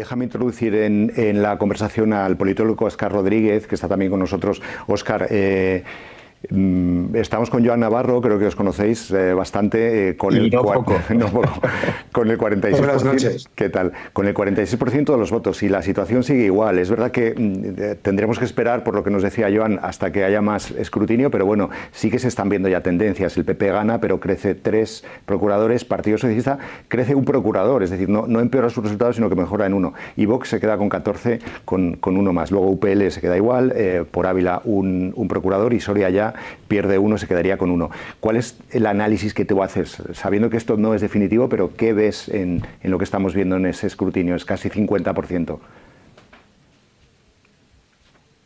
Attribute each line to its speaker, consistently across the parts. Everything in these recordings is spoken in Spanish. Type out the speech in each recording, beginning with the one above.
Speaker 1: déjame introducir en la conversación al politólogo Óscar Rodríguez, que está también con nosotros. Óscar, estamos con Joan Navarro, creo que os conocéis bastante, con el
Speaker 2: no poco.
Speaker 1: No poco, con el 46%.
Speaker 3: Buenas noches.
Speaker 1: ¿Qué tal? Con el 46% de los votos, y la situación sigue igual. Es verdad que tendremos que esperar, por lo que nos decía Joan, hasta que haya más escrutinio, pero bueno, sí que se están viendo ya tendencias. El PP gana, pero crece 3 procuradores, Partido Socialista crece 1 procurador, es decir, no empeora sus resultados, sino que mejora en 1. Y Vox se queda con 14, con 1 más. Luego UPL se queda igual, por Ávila un procurador, y Soria ya pierde 1, se quedaría con 1. ¿Cuál es el análisis que tú haces, sabiendo que esto no es definitivo, pero qué ves en lo que estamos viendo en ese escrutinio? Es casi 50%.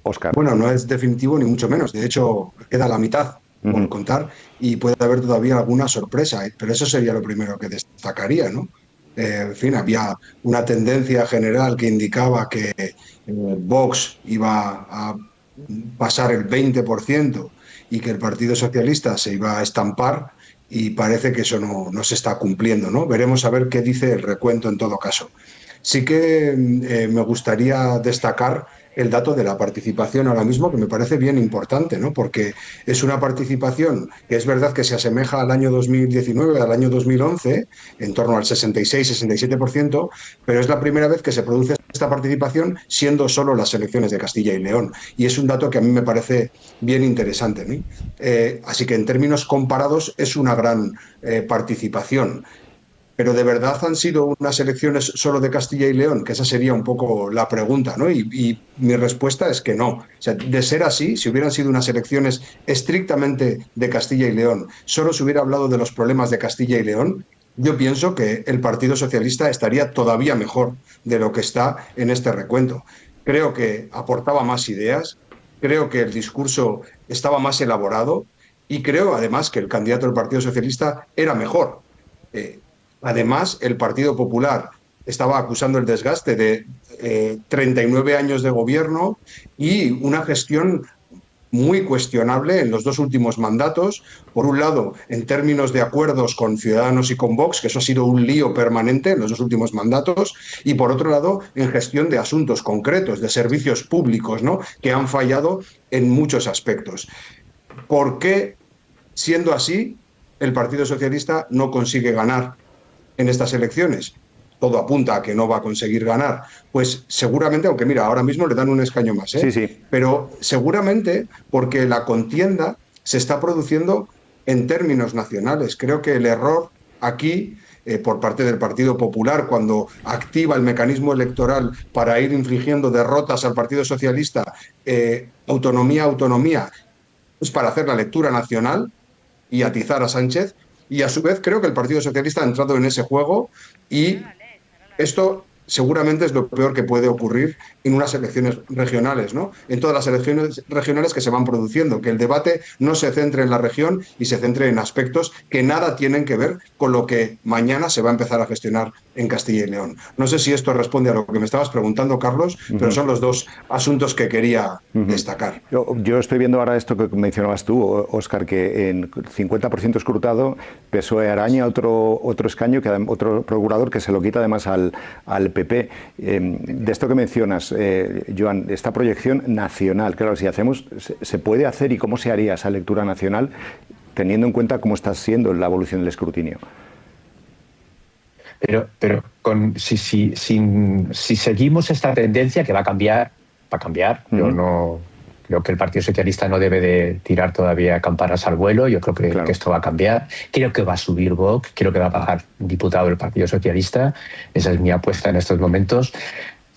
Speaker 1: Óscar.
Speaker 3: Bueno, no es definitivo ni mucho menos. De hecho, queda la mitad por contar y puede haber todavía alguna sorpresa. Pero eso sería lo primero que destacaría, ¿no? En fin, había una tendencia general que indicaba que Vox iba a pasar el 20% y que el Partido Socialista se iba a estampar, y parece que eso no se está cumpliendo, ¿no? Veremos a ver qué dice el recuento en todo caso. Sí que me gustaría destacar el dato de la participación ahora mismo, que me parece bien importante, ¿no? Porque es una participación que es verdad que se asemeja al año 2019, al año 2011, en torno al 66-67%, pero es la primera vez que se produce esta participación siendo solo las elecciones de Castilla y León. Y es un dato que a mí me parece bien interesante, ¿no? Así que en términos comparados es una gran participación. Pero ¿de verdad han sido unas elecciones solo de Castilla y León? Que esa sería un poco la pregunta, ¿no? Y mi respuesta es que no. O sea, de ser así, si hubieran sido unas elecciones estrictamente de Castilla y León, solo se hubiera hablado de los problemas de Castilla y León, yo pienso que el Partido Socialista estaría todavía mejor de lo que está en este recuento. Creo que aportaba más ideas, creo que el discurso estaba más elaborado y creo además que el candidato del Partido Socialista era mejor. Además, el Partido Popular estaba acusando el desgaste de 39 años de gobierno y una gestión muy cuestionable en los 2 últimos mandatos. Por un lado, en términos de acuerdos con Ciudadanos y con Vox, que eso ha sido un lío permanente en los 2 últimos mandatos, y por otro lado, en gestión de asuntos concretos, de servicios públicos, ¿no?, que han fallado en muchos aspectos. ¿Por qué, siendo así, el Partido Socialista no consigue ganar en estas elecciones? Todo apunta a que no va a conseguir ganar. Pues seguramente, aunque mira, ahora mismo le dan un escaño más,
Speaker 1: Sí.
Speaker 3: Pero seguramente porque la contienda se está produciendo en términos nacionales. Creo que el error aquí, por parte del Partido Popular, cuando activa el mecanismo electoral para ir infligiendo derrotas al Partido Socialista, autonomía, es para hacer la lectura nacional y atizar a Sánchez. Y a su vez creo que el Partido Socialista ha entrado en ese juego, y esto seguramente es lo peor que puede ocurrir en unas elecciones regionales, ¿no? En todas las elecciones regionales que se van produciendo, que el debate no se centre en la región y se centre en aspectos que nada tienen que ver con lo que mañana se va a empezar a gestionar en Castilla y León. No sé si esto responde a lo que me estabas preguntando, Carlos, pero son los 2 asuntos que quería destacar.
Speaker 1: Yo estoy viendo ahora esto que mencionabas tú, Óscar, que en 50% escrutado, PSOE araña otro escaño, otro procurador que se lo quita además al PP. De esto que mencionas, Joan, esta proyección nacional, claro, si hacemos, ¿se puede hacer y cómo se haría esa lectura nacional teniendo en cuenta cómo está siendo la evolución del escrutinio?
Speaker 2: Pero si seguimos esta tendencia, que va a cambiar, yo no creo que el Partido Socialista no debe de tirar todavía campanas al vuelo. Yo creo que esto va a cambiar. Creo que va a subir Vox, creo que va a bajar un diputado del Partido Socialista. Esa es mi apuesta en estos momentos.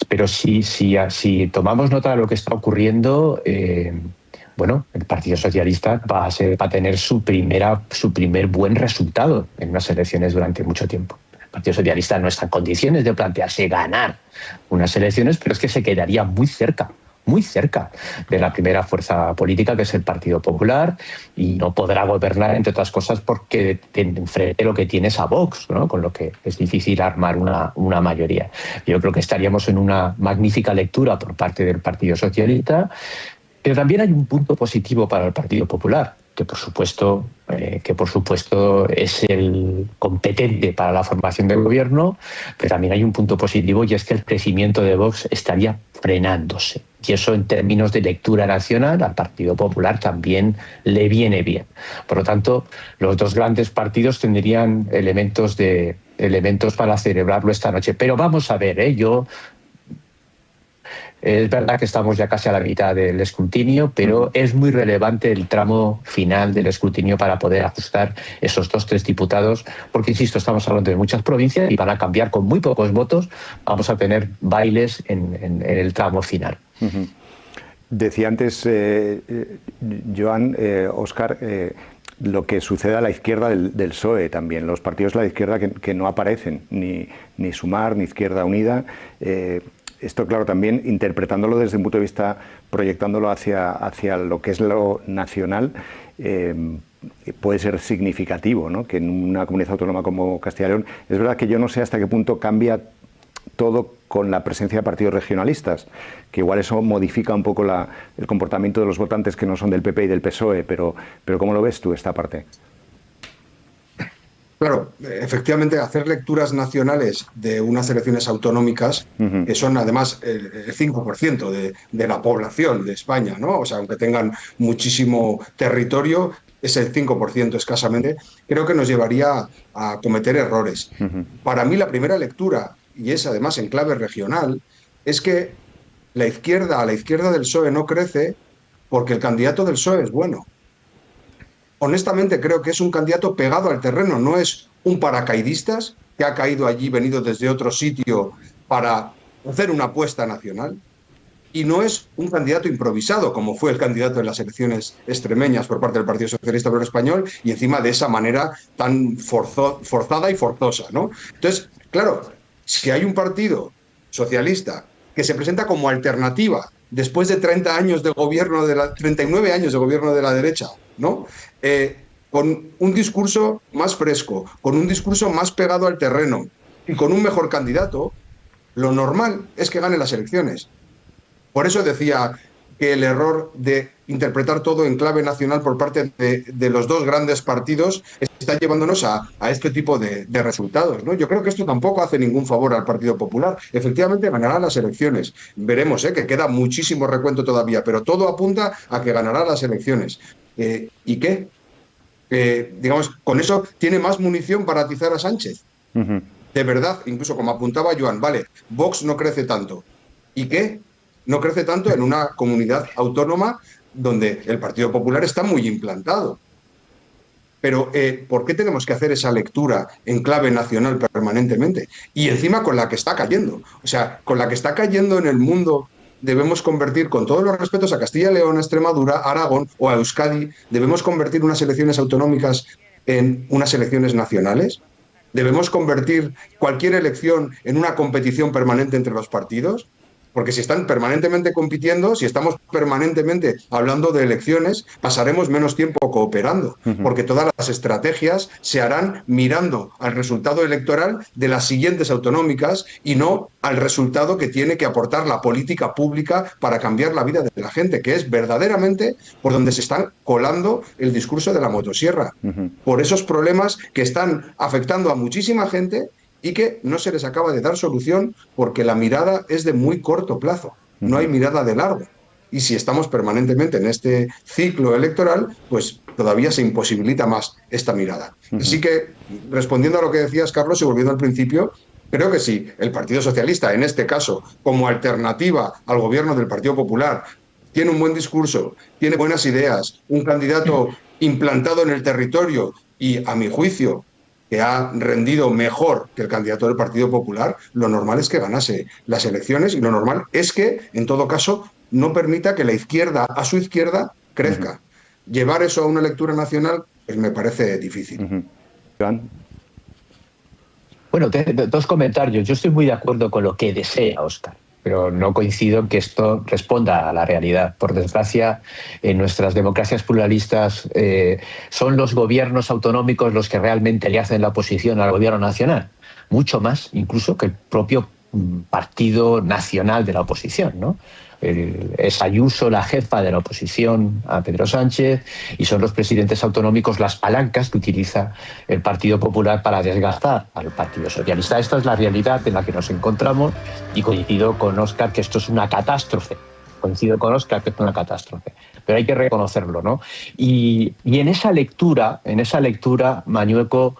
Speaker 2: Pero si tomamos nota de lo que está ocurriendo, bueno, el Partido Socialista va a tener su primer buen resultado en unas elecciones durante mucho tiempo. El Partido Socialista no está en condiciones de plantearse ganar unas elecciones, pero es que se quedaría muy cerca de la primera fuerza política, que es el Partido Popular, y no podrá gobernar, entre otras cosas, porque enfrente lo que tienes a Vox, ¿no?, con lo que es difícil armar una mayoría. Yo creo que estaríamos en una magnífica lectura por parte del Partido Socialista, pero también hay un punto positivo para el Partido Popular, por supuesto es el competente para la formación del gobierno, pero también hay un punto positivo, y es que el crecimiento de Vox estaría frenándose. Y eso, en términos de lectura nacional, al Partido Popular también le viene bien. Por lo tanto, los dos grandes partidos tendrían elementos para celebrarlo esta noche. Pero vamos a ver, es verdad que estamos ya casi a la mitad del escrutinio, pero es muy relevante el tramo final del escrutinio para poder ajustar esos 2-3 diputados, porque, insisto, estamos hablando de muchas provincias y van a cambiar con muy pocos votos. Vamos a tener bailes en el tramo final.
Speaker 1: Decía antes, Joan, Óscar, lo que sucede a la izquierda del PSOE también. Los partidos de la izquierda que no aparecen, ni Sumar, ni Izquierda Unida. Esto, claro, también interpretándolo desde un punto de vista, proyectándolo hacia lo que es lo nacional, puede ser significativo, ¿no? Que en una comunidad autónoma como Castilla y León, es verdad que yo no sé hasta qué punto cambia todo con la presencia de partidos regionalistas, que igual eso modifica un poco el comportamiento de los votantes que no son del PP y del PSOE, pero ¿cómo lo ves tú esta parte?
Speaker 3: Claro, efectivamente, hacer lecturas nacionales de unas elecciones autonómicas, que son además el 5% de la población de España, ¿no? O sea, aunque tengan muchísimo territorio, es el 5% escasamente, creo que nos llevaría a cometer errores. Para mí, la primera lectura, y es además en clave regional, es que a la izquierda del PSOE no crece porque el candidato del PSOE es bueno. Honestamente, creo que es un candidato pegado al terreno, no es un paracaidistas que ha caído allí, venido desde otro sitio para hacer una apuesta nacional, y no es un candidato improvisado, como fue el candidato en las elecciones extremeñas por parte del Partido Socialista Obrero Español, y encima de esa manera tan forzada y forzosa, ¿no? Entonces, claro, si hay un partido socialista que se presenta como alternativa después de 30 años de gobierno 39 años de gobierno de la derecha, ¿no? Con un discurso más fresco, con un discurso más pegado al terreno y con un mejor candidato, lo normal es que gane las elecciones. Por eso decía que el error de interpretar todo en clave nacional por parte de los dos grandes partidos está llevándonos a este tipo de resultados, ¿no? Yo creo que esto tampoco hace ningún favor al Partido Popular. Efectivamente, ganará las elecciones. Veremos, que queda muchísimo recuento todavía, pero todo apunta a que ganará las elecciones. ¿Y qué? Digamos, con eso tiene más munición para atizar a Sánchez. De verdad, incluso como apuntaba Joan, vale, Vox no crece tanto. ¿Y qué? No crece tanto en una comunidad autónoma donde el Partido Popular está muy implantado. Pero ¿por qué tenemos que hacer esa lectura en clave nacional permanentemente? Y encima con la que está cayendo. O sea, con la que está cayendo en el mundo, debemos convertir, con todos los respetos a Castilla y León, a Extremadura, a Aragón o a Euskadi, debemos convertir unas elecciones autonómicas en unas elecciones nacionales. ¿Debemos convertir cualquier elección en una competición permanente entre los partidos? Porque si están permanentemente compitiendo, si estamos permanentemente hablando de elecciones, pasaremos menos tiempo cooperando, porque todas las estrategias se harán mirando al resultado electoral de las siguientes autonómicas y no al resultado que tiene que aportar la política pública para cambiar la vida de la gente, que es verdaderamente por donde se están colando el discurso de la motosierra, por esos problemas que están afectando a muchísima gente y que no se les acaba de dar solución porque la mirada es de muy corto plazo, no hay mirada de largo. Y si estamos permanentemente en este ciclo electoral, pues todavía se imposibilita más esta mirada. Así que, respondiendo a lo que decías, Carlos, y volviendo al principio, creo que sí, el Partido Socialista, en este caso, como alternativa al gobierno del Partido Popular, tiene un buen discurso, tiene buenas ideas, un candidato implantado en el territorio y, a mi juicio, que ha rendido mejor que el candidato del Partido Popular, lo normal es que ganase las elecciones y lo normal es que, en todo caso, no permita que la izquierda, a su izquierda, crezca. Llevar eso a una lectura nacional, pues me parece difícil.
Speaker 1: Joan.
Speaker 2: Bueno, dos comentarios. Yo estoy muy de acuerdo con lo que desea Óscar, pero no coincido en que esto responda a la realidad. Por desgracia, en nuestras democracias pluralistas son los gobiernos autonómicos los que realmente le hacen la oposición al gobierno nacional, mucho más incluso que el propio partido nacional de la oposición, ¿no? Es Ayuso la jefa de la oposición a Pedro Sánchez y son los presidentes autonómicos las palancas que utiliza el Partido Popular para desgastar al Partido Socialista. Esta es la realidad en la que nos encontramos y coincido con Óscar que esto es una catástrofe. Pero hay que reconocerlo, ¿no? Y en esa lectura, Mañueco,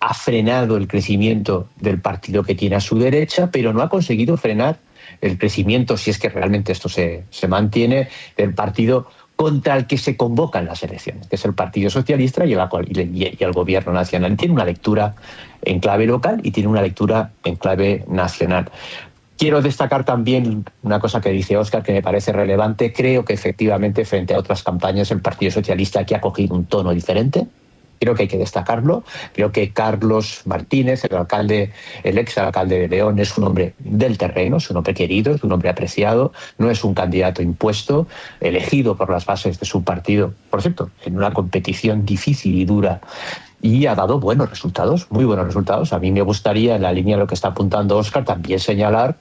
Speaker 2: ha frenado el crecimiento del partido que tiene a su derecha, pero no ha conseguido frenar el crecimiento, si es que realmente esto se mantiene, del partido contra el que se convocan las elecciones, que es el Partido Socialista y el Gobierno Nacional. Tiene una lectura en clave local y tiene una lectura en clave nacional. Quiero destacar también una cosa que dice Óscar que me parece relevante. Creo que efectivamente frente a otras campañas el Partido Socialista aquí ha cogido un tono diferente. Creo que hay que destacarlo. Creo que Carlos Martínez, el ex alcalde de León, es un hombre del terreno, es un hombre querido, es un hombre apreciado, no es un candidato impuesto, elegido por las bases de su partido, por cierto, en una competición difícil y dura. Y ha dado buenos resultados, muy buenos resultados. A mí me gustaría, en la línea de lo que está apuntando Óscar, también señalar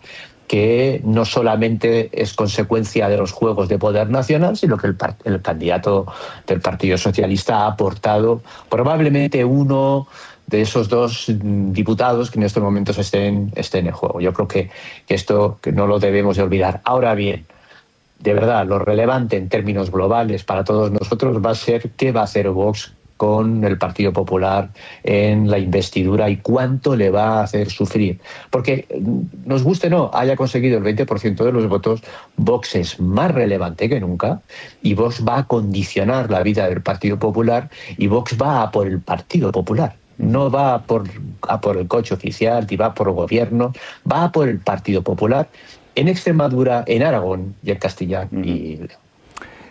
Speaker 2: que no solamente es consecuencia de los juegos de poder nacional, sino que el candidato del Partido Socialista ha aportado probablemente uno de esos dos diputados que en estos momentos estén en juego. Yo creo que esto que no lo debemos de olvidar. Ahora bien, de verdad, lo relevante en términos globales para todos nosotros va a ser qué va a hacer Vox con el Partido Popular en la investidura y cuánto le va a hacer sufrir. Porque, nos guste o no, haya conseguido el 20% de los votos, Vox es más relevante que nunca y Vox va a condicionar la vida del Partido Popular y Vox va a por el Partido Popular. No va a por el coche oficial, ni va por el gobierno, va a por el Partido Popular en Extremadura, en Aragón y en Castilla y León.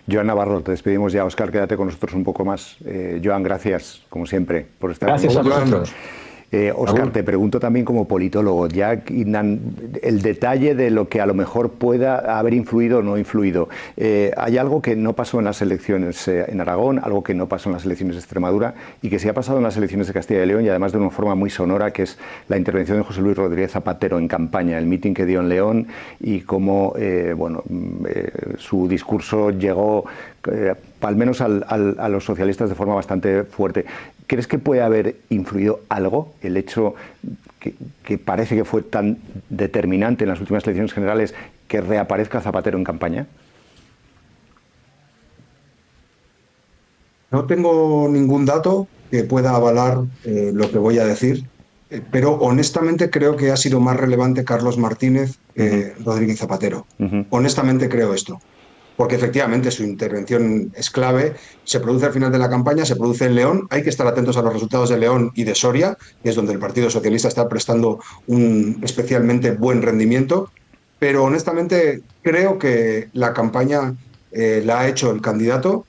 Speaker 1: Joan Navarro, te despedimos ya. Óscar, quédate con nosotros un poco más. Joan, gracias, como siempre, por estar
Speaker 2: con nosotros. Gracias a vosotros.
Speaker 1: Óscar, te pregunto también como politólogo, ya el detalle de lo que a lo mejor pueda haber influido o no influido. Hay algo que no pasó en las elecciones en Aragón, algo que no pasó en las elecciones de Extremadura y que sí ha pasado en las elecciones de Castilla y León y además de una forma muy sonora, que es la intervención de José Luis Rodríguez Zapatero en campaña, el mitin que dio en León y cómo su discurso llegó al menos a los socialistas de forma bastante fuerte. ¿Crees que puede haber influido algo el hecho que parece que fue tan determinante en las últimas elecciones generales que reaparezca Zapatero en campaña?
Speaker 3: No tengo ningún dato que pueda avalar lo que voy a decir, pero honestamente creo que ha sido más relevante Carlos Martínez que Rodríguez Zapatero. Honestamente creo esto. Porque efectivamente su intervención es clave, se produce al final de la campaña, se produce en León, hay que estar atentos a los resultados de León y de Soria, que es donde el Partido Socialista está prestando un especialmente buen rendimiento, pero honestamente creo que la campaña la ha hecho el candidato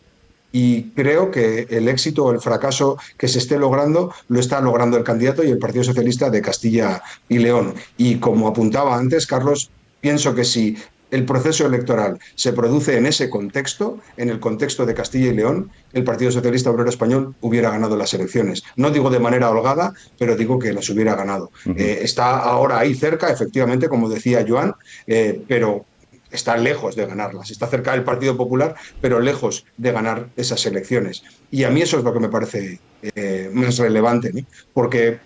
Speaker 3: y creo que el éxito o el fracaso que se esté logrando lo está logrando el candidato y el Partido Socialista de Castilla y León. Y como apuntaba antes, Carlos, pienso que si el proceso electoral se produce en ese contexto, en el contexto de Castilla y León, el Partido Socialista Obrero Español hubiera ganado las elecciones. No digo de manera holgada, pero digo que las hubiera ganado. Está ahora ahí cerca, efectivamente, como decía Joan, pero está lejos de ganarlas. Está cerca del Partido Popular, pero lejos de ganar esas elecciones. Y a mí eso es lo que me parece más relevante, ¿no? Porque,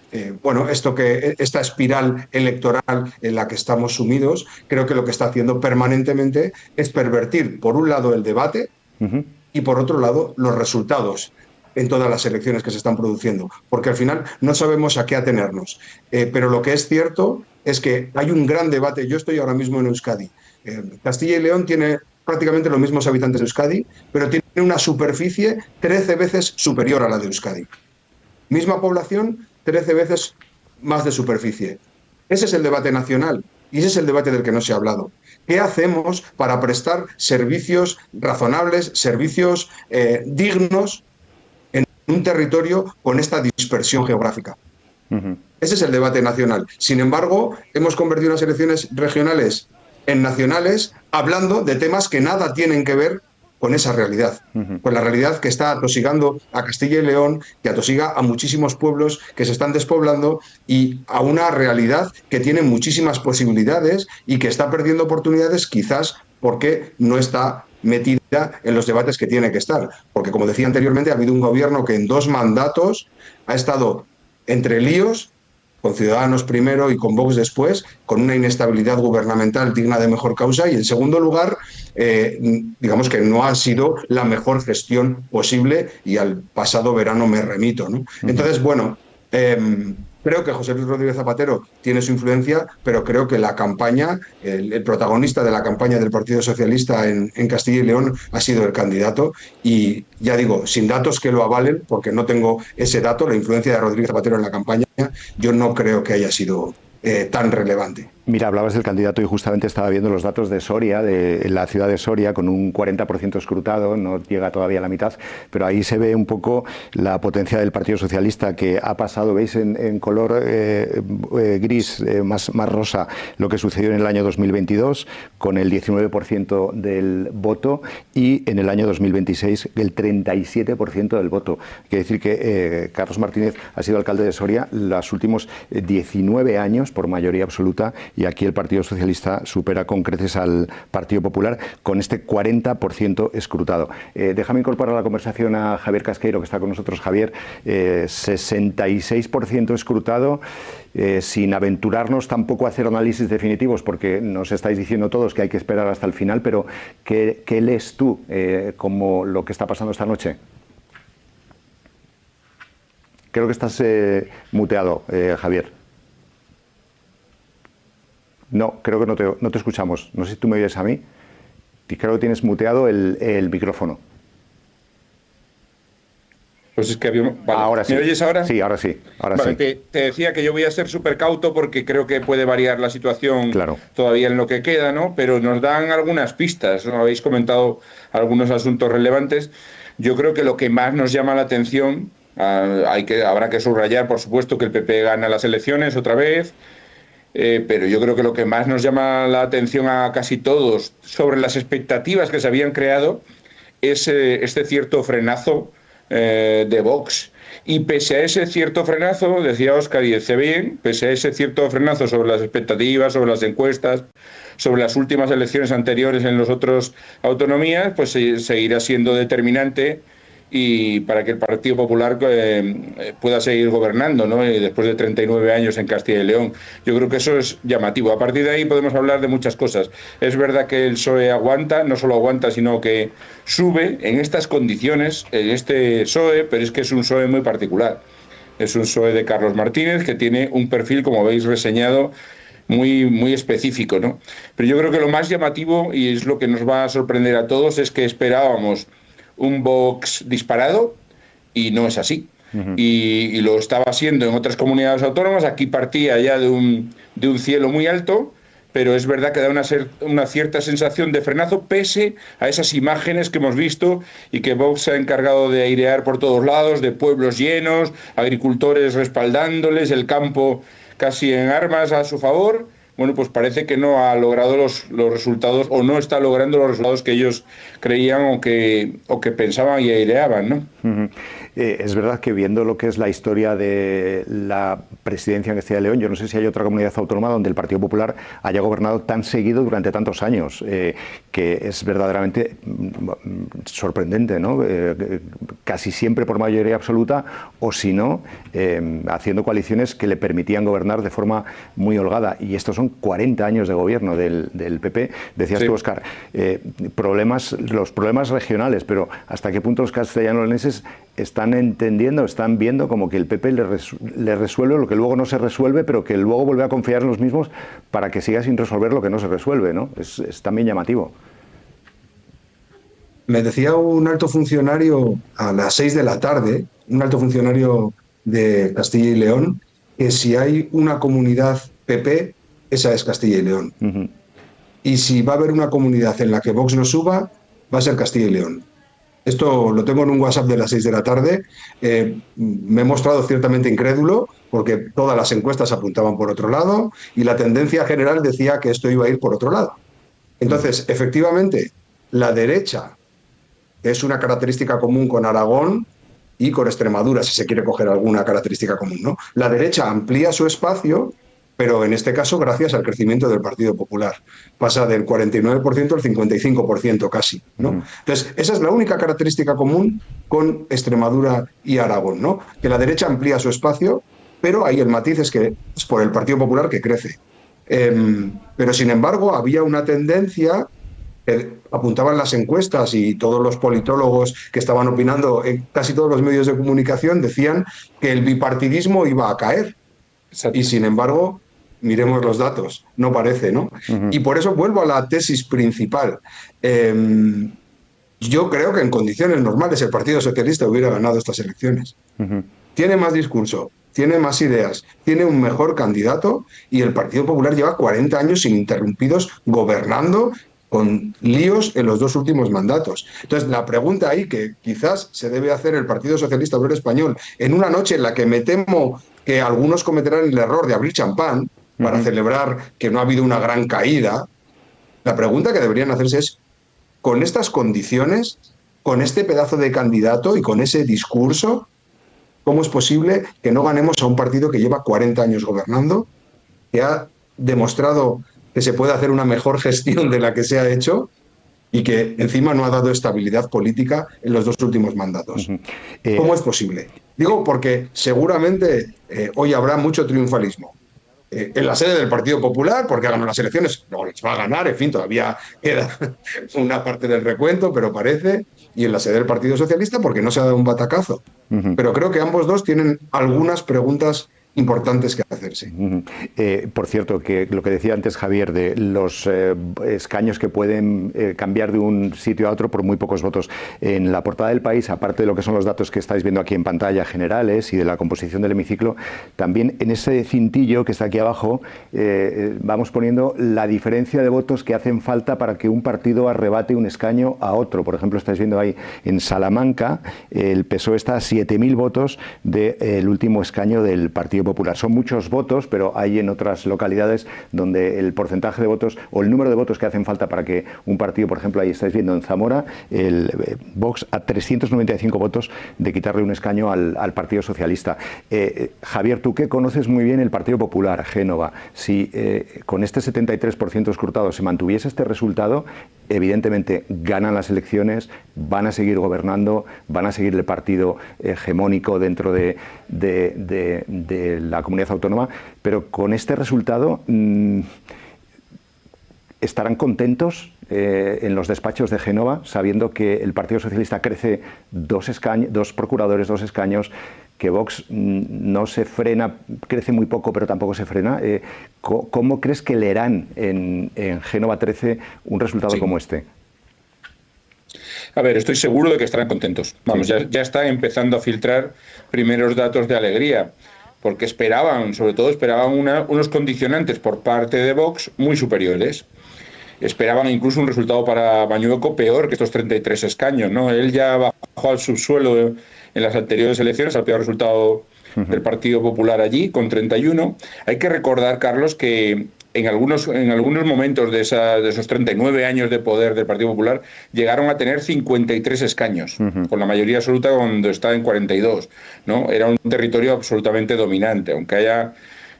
Speaker 3: esta espiral electoral en la que estamos sumidos, creo que lo que está haciendo permanentemente es pervertir, por un lado, el debate y, por otro lado, los resultados en todas las elecciones que se están produciendo, porque al final no sabemos a qué atenernos. Pero lo que es cierto es que hay un gran debate. Yo estoy ahora mismo en Euskadi. Castilla y León tiene prácticamente los mismos habitantes de Euskadi, pero tiene una superficie 13 veces superior a la de Euskadi. Misma población, 13 veces más de superficie. Ese es el debate nacional y ese es el debate del que no se ha hablado. ¿Qué hacemos para prestar servicios razonables, servicios dignos en un territorio con esta dispersión geográfica? Ese es el debate nacional. Sin embargo, hemos convertido las elecciones regionales en nacionales, hablando de temas que nada tienen que ver con esa realidad, con la realidad que está atosigando a Castilla y León, que atosiga a muchísimos pueblos que se están despoblando y a una realidad que tiene muchísimas posibilidades y que está perdiendo oportunidades quizás porque no está metida en los debates que tiene que estar. Porque, como decía anteriormente, ha habido un gobierno que en 2 mandatos ha estado entre líos, con Ciudadanos primero y con Vox después, con una inestabilidad gubernamental digna de mejor causa y, en segundo lugar, digamos que no ha sido la mejor gestión posible y al pasado verano me remito, ¿no? Entonces, bueno, creo que José Luis Rodríguez Zapatero tiene su influencia, pero creo que la campaña, el protagonista de la campaña del Partido Socialista en Castilla y León ha sido el candidato y, ya digo, sin datos que lo avalen, porque no tengo ese dato, la influencia de Rodríguez Zapatero en la campaña, yo no creo que haya sido tan relevante.
Speaker 1: Mira, hablabas del candidato y justamente estaba viendo los datos de Soria, de la ciudad de Soria, con un 40% escrutado, no llega todavía a la mitad, pero ahí se ve un poco la potencia del Partido Socialista, que ha pasado, veis, en color gris, más rosa, lo que sucedió en el año 2022, con el 19% del voto, y en el año 2026 el 37% del voto. Quiere decir que Carlos Martínez ha sido alcalde de Soria los últimos 19 años por mayoría absoluta, y aquí el Partido Socialista supera con creces al Partido Popular con este 40% escrutado. Déjame incorporar a la conversación a Javier Casqueiro, que está con nosotros. Javier, 66% escrutado, sin aventurarnos tampoco a hacer análisis definitivos, porque nos estáis diciendo todos que hay que esperar hasta el final, pero ¿qué lees tú como lo que está pasando esta noche? Creo que estás muteado, Javier. No, creo que no te escuchamos. No sé si tú me oyes a mí. Creo que tienes muteado el micrófono.
Speaker 4: Pues es que había... Vale.
Speaker 1: Ahora sí.
Speaker 4: ¿Me oyes ahora?
Speaker 1: Sí, ahora sí.
Speaker 4: Vale, sí. Te decía que yo voy a ser súper cauto porque creo que puede variar la situación todavía en lo que queda, ¿no? Pero nos dan algunas pistas, ¿no? Habéis comentado algunos asuntos relevantes. Yo creo que lo que más nos llama la atención, habrá que subrayar, por supuesto, que el PP gana las elecciones otra vez. Pero yo creo que lo que más nos llama la atención a casi todos sobre las expectativas que se habían creado es este cierto frenazo de Vox. Y pese a ese cierto frenazo, decía Óscar y dice bien, pese a ese cierto frenazo sobre las expectativas, sobre las encuestas, sobre las últimas elecciones anteriores en las otras autonomías, pues seguirá siendo determinante y para que el Partido Popular pueda seguir gobernando, ¿no? Después de 39 años en Castilla y León. Yo creo que eso es llamativo. A partir de ahí podemos hablar de muchas cosas. Es verdad que el PSOE aguanta, no solo aguanta, sino que sube en estas condiciones, en este PSOE, pero es que es un PSOE muy particular. Es un PSOE de Carlos Martínez que tiene un perfil, como veis reseñado, muy específico, ¿no? Pero yo creo que lo más llamativo, y es lo que nos va a sorprender a todos, es que esperábamos un Vox disparado y no es así. Y lo estaba siendo en otras comunidades autónomas. Aquí partía ya de un cielo muy alto, pero es verdad que da una cierta sensación de frenazo pese a esas imágenes que hemos visto y que Vox se ha encargado de airear por todos lados, de pueblos llenos, agricultores respaldándoles, el campo casi en armas a su favor. Bueno, pues parece que no ha logrado los resultados, o no está logrando los resultados que ellos creían o que pensaban y aireaban, ¿no?
Speaker 1: Es verdad que viendo lo que es la historia de la presidencia en Castilla y León, yo no sé si hay otra comunidad autónoma donde el Partido Popular haya gobernado tan seguido durante tantos años, que es verdaderamente sorprendente, ¿no? Casi siempre por mayoría absoluta, o si no, haciendo coaliciones que le permitían gobernar de forma muy holgada. Y estos son 40 años de gobierno del PP. Decías tú, Óscar, los problemas regionales, pero ¿hasta qué punto los castellano-leoneses están entendiendo, están viendo como que el PP le resuelve lo que luego no se resuelve, pero que luego vuelve a confiar en los mismos para que siga sin resolver lo que no se resuelve, ¿no? Es también llamativo.
Speaker 3: Me decía un alto funcionario a las 6 de la tarde, un alto funcionario de Castilla y León, que si hay una comunidad PP, esa es Castilla y León. Y si va a haber una comunidad en la que Vox no suba, va a ser Castilla y León. Esto lo tengo en un WhatsApp de las 6 de la tarde. Me he mostrado ciertamente incrédulo porque todas las encuestas apuntaban por otro lado y la tendencia general decía que esto iba a ir por otro lado. Entonces, efectivamente, la derecha es una característica común con Aragón y con Extremadura, si se quiere coger alguna característica común, ¿no? La derecha amplía su espacio, pero en este caso gracias al crecimiento del Partido Popular. Pasa del 49% al 55% casi, ¿no? Entonces, esa es la única característica común con Extremadura y Aragón, ¿no? Que la derecha amplía su espacio, pero ahí el matiz es que es por el Partido Popular que crece. Pero, sin embargo, había una tendencia que apuntaban las encuestas y todos los politólogos que estaban opinando en casi todos los medios de comunicación decían que el bipartidismo iba a caer. Y, sin embargo, miremos los datos, no parece, ¿no? Y por eso vuelvo a la tesis principal. Yo creo que en condiciones normales el Partido Socialista hubiera ganado estas elecciones. Tiene más discurso, tiene más ideas, tiene un mejor candidato y el Partido Popular lleva 40 años ininterrumpidos gobernando con líos en los 2 últimos mandatos. Entonces, la pregunta ahí que quizás se debe hacer el Partido Socialista Obrero Español en una noche en la que me temo que algunos cometerán el error de abrir champán para celebrar que no ha habido una gran caída, la pregunta que deberían hacerse es, con estas condiciones, con este pedazo de candidato y con ese discurso, ¿cómo es posible que no ganemos a un partido que lleva 40 años gobernando, que ha demostrado que se puede hacer una mejor gestión de la que se ha hecho y que encima no ha dado estabilidad política en los 2 últimos mandatos? ¿Cómo es posible? Digo porque seguramente hoy habrá mucho triunfalismo. En la sede del Partido Popular, porque ganó las elecciones, no les va a ganar, en fin, todavía queda una parte del recuento, pero parece, y en la sede del Partido Socialista, porque no se ha dado un batacazo. Pero creo que ambos dos tienen algunas preguntas importantes que hacerse.
Speaker 1: Por cierto, que lo que decía antes Javier, de los escaños que pueden cambiar de un sitio a otro por muy pocos votos. En la portada del País, aparte de lo que son los datos que estáis viendo aquí en pantalla generales y de la composición del hemiciclo, también en ese cintillo que está aquí abajo vamos poniendo la diferencia de votos que hacen falta para que un partido arrebate un escaño a otro. Por ejemplo, estáis viendo ahí en Salamanca, el PSOE está a 7.000 votos del último escaño del Partido Popular. Son muchos votos, pero hay en otras localidades donde el porcentaje de votos o el número de votos que hacen falta para que un partido, por ejemplo, ahí estáis viendo en Zamora, el Vox a 395 votos de quitarle un escaño al Partido Socialista. Javier, tú que conoces muy bien el Partido Popular, Génova, si con este 73% escrutado se mantuviese este resultado, evidentemente ganan las elecciones, van a seguir gobernando, van a seguir el partido hegemónico dentro de la comunidad autónoma, pero con este resultado ¿estarán contentos en los despachos de Génova, sabiendo que el Partido Socialista crece 2 procuradores, 2 escaños, que Vox no se frena, crece muy poco, pero tampoco se frena? ¿Cómo crees que leerán en Génova 13 un resultado como este?
Speaker 4: A ver, estoy seguro de que estarán contentos. Vamos, ya está empezando a filtrar primeros datos de alegría, porque sobre todo esperaban unos condicionantes por parte de Vox muy superiores. Esperaban incluso un resultado para Mañueco peor que estos 33 escaños, ¿no? Él ya bajó al subsuelo en las anteriores elecciones, al peor resultado del Partido Popular allí, con 31. Hay que recordar, Carlos, que en algunos momentos de esos 39 años de poder del Partido Popular llegaron a tener 53 escaños, con la mayoría absoluta cuando está en 42, ¿no? Era un territorio absolutamente dominante, aunque haya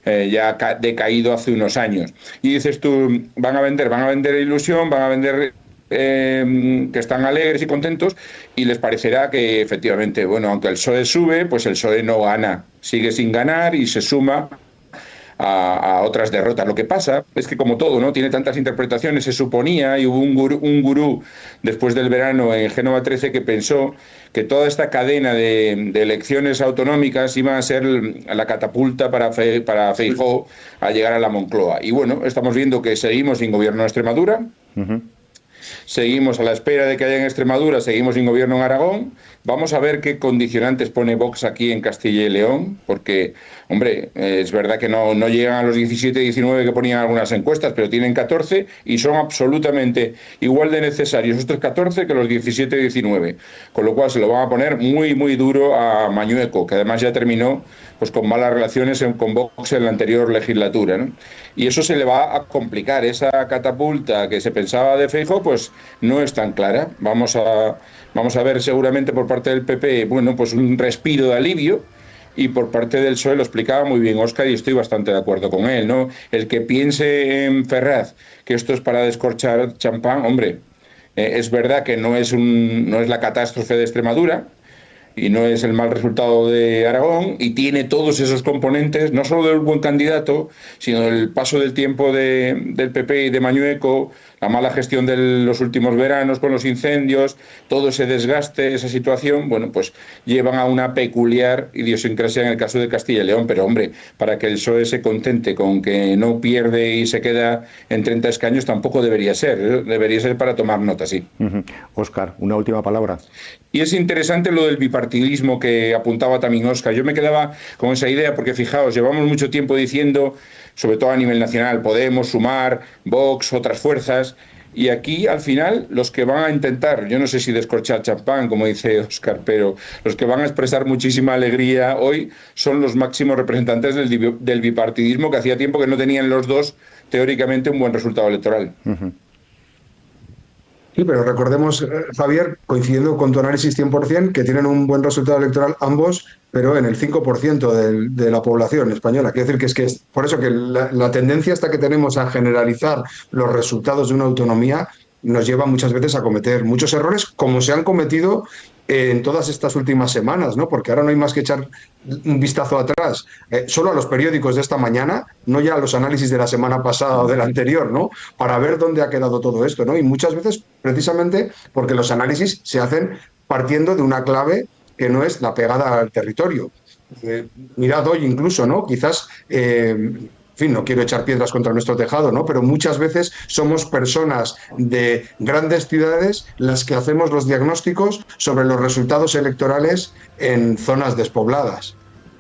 Speaker 4: ya decaído hace unos años. Y dices tú, van a vender ilusión, van a vender que están alegres y contentos, y les parecerá que efectivamente, bueno, aunque el PSOE sube, pues el PSOE no gana, sigue sin ganar y se suma a otras derrotas. Lo que pasa es que, como todo, ¿no?, tiene tantas interpretaciones. Se suponía, y hubo un gurú después del verano en Génova 13 que pensó que toda esta cadena de elecciones autonómicas iba a ser la catapulta para Feijóo a llegar a la Moncloa. Y bueno, estamos viendo que seguimos sin gobierno en Extremadura. Seguimos a la espera de que haya en Extremadura, seguimos sin gobierno en Aragón. Vamos a ver qué condicionantes pone Vox aquí en Castilla y León, porque, hombre, es verdad que no llegan a los 17, 19 que ponían algunas encuestas, pero tienen 14 y son absolutamente igual de necesarios estos 14 que los 17, 19. Con lo cual se lo van a poner muy, muy duro a Mañueco, que además ya terminó pues con malas relaciones con Vox en la anterior legislatura, ¿no? Y eso se le va a complicar. Esa catapulta que se pensaba de Feijóo, pues no es tan clara. Vamos a Vamos a ver seguramente por parte del PP, bueno, pues un respiro de alivio, y por parte del PSOE lo explicaba muy bien Óscar y estoy bastante de acuerdo con él, ¿no? El que piense en Ferraz que esto es para descorchar champán, hombre, es verdad que no es la catástrofe de Extremadura y no es el mal resultado de Aragón, y tiene todos esos componentes, no solo del buen candidato, sino del paso del tiempo del PP y de Mañueco, la mala gestión de los últimos veranos con los incendios, todo ese desgaste, esa situación, bueno, pues llevan a una peculiar idiosincrasia en el caso de Castilla y León. Pero, hombre, para que el PSOE se contente con que no pierde y se queda en 30 escaños, tampoco debería ser. Debería ser para tomar nota, sí.
Speaker 1: Óscar, una última palabra.
Speaker 4: Y es interesante lo del bipartidismo que apuntaba también Óscar. Yo me quedaba con esa idea porque, fijaos, llevamos mucho tiempo diciendo, sobre todo a nivel nacional, Podemos, Sumar, Vox, otras fuerzas, y aquí al final los que van a intentar, yo no sé si descorchar champán, como dice Óscar, pero los que van a expresar muchísima alegría hoy son los máximos representantes del bipartidismo, que hacía tiempo que no tenían los dos, teóricamente, un buen resultado electoral.
Speaker 3: Sí, pero recordemos, Javier, coincidiendo con tu análisis 100%, que tienen un buen resultado electoral ambos, pero en el 5% de la población española. Quiere decir que es por eso que la tendencia hasta que tenemos a generalizar los resultados de una autonomía nos lleva muchas veces a cometer muchos errores, como se han cometido en todas estas últimas semanas, ¿no? Porque ahora no hay más que echar un vistazo atrás, solo a los periódicos de esta mañana, no ya a los análisis de la semana pasada o de la anterior, ¿no? Para ver dónde ha quedado todo esto, ¿no? Y muchas veces, precisamente, porque los análisis se hacen partiendo de una clave que no es la pegada al territorio. Mirad hoy incluso, ¿no? Quizás... en fin, no quiero echar piedras contra nuestro tejado, ¿no? Pero muchas veces somos personas de grandes ciudades las que hacemos los diagnósticos sobre los resultados electorales en zonas despobladas.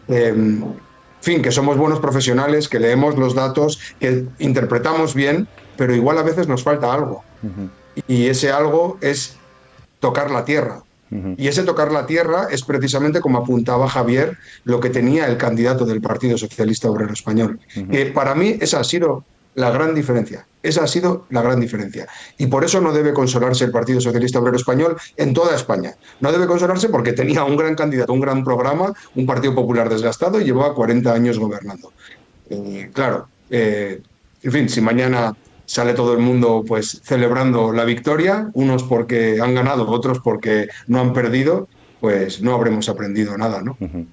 Speaker 3: En fin, que somos buenos profesionales, que leemos los datos, que interpretamos bien, pero igual a veces nos falta algo. Y ese algo es tocar la tierra. Y ese tocar la tierra es precisamente, como apuntaba Javier, lo que tenía el candidato del Partido Socialista Obrero Español. Que para mí esa ha sido la gran diferencia. Esa ha sido la gran diferencia. Y por eso no debe consolarse el Partido Socialista Obrero Español en toda España. No debe consolarse porque tenía un gran candidato, un gran programa, un Partido Popular desgastado y llevaba 40 años gobernando. Claro, en fin, si mañana sale todo el mundo pues celebrando la victoria, unos porque han ganado, otros porque no han perdido, pues no habremos aprendido nada, ¿no?
Speaker 4: De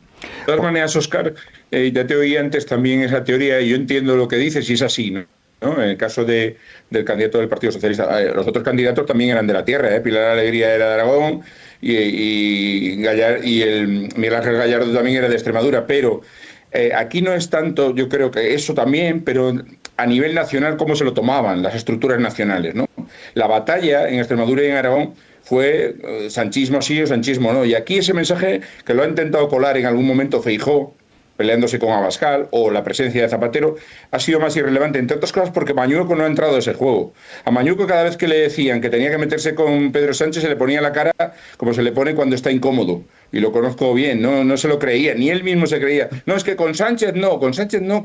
Speaker 4: todas maneras, Óscar, ya te oí antes también esa teoría, y yo entiendo lo que dices y es así, ¿no? En el caso del candidato del Partido Socialista, los otros candidatos también eran de la tierra, Pilar Alegría era de Aragón y el Miguel Ángel Gallardo también era de Extremadura, pero aquí no es tanto, yo creo que eso también, pero a nivel nacional, cómo se lo tomaban las estructuras nacionales, ¿no? La batalla en Extremadura y en Aragón fue sanchismo sí o sanchismo no, y aquí ese mensaje que lo ha intentado colar en algún momento Feijóo, peleándose con Abascal, o la presencia de Zapatero, ha sido más irrelevante, entre otras cosas porque Mañueco no ha entrado a ese juego. A Mañueco, cada vez que le decían que tenía que meterse con Pedro Sánchez, se le ponía la cara como se le pone cuando está incómodo, y lo conozco bien, no se lo creía, ni él mismo se creía. No, es que con Sánchez no,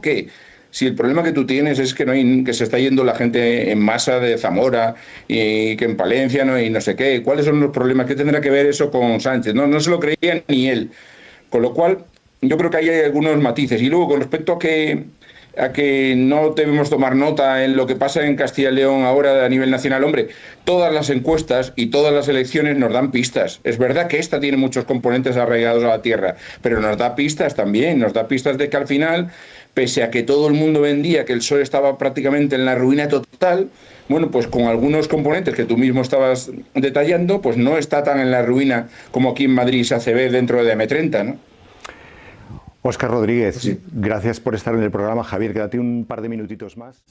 Speaker 4: ¿qué? Si el problema que tú tienes es que se está yendo la gente en masa de Zamora y que en Palencia no, y no sé qué, ¿cuáles son los problemas? ¿Qué tendrá que ver eso con Sánchez? No se lo creía ni él. Con lo cual, yo creo que ahí hay algunos matices. Y luego, con respecto a que no debemos tomar nota en lo que pasa en Castilla y León ahora a nivel nacional, hombre, todas las encuestas y todas las elecciones nos dan pistas. Es verdad que esta tiene muchos componentes arraigados a la tierra, pero nos da pistas también, nos da pistas de que al final, pese a que todo el mundo vendía que el PSOE estaba prácticamente en la ruina total, bueno, pues con algunos componentes que tú mismo estabas detallando, pues no está tan en la ruina como aquí en Madrid se hace ver dentro de M30, ¿no?
Speaker 1: Óscar Rodríguez, sí. Gracias por estar en el programa. Javier, quédate un par de minutitos más.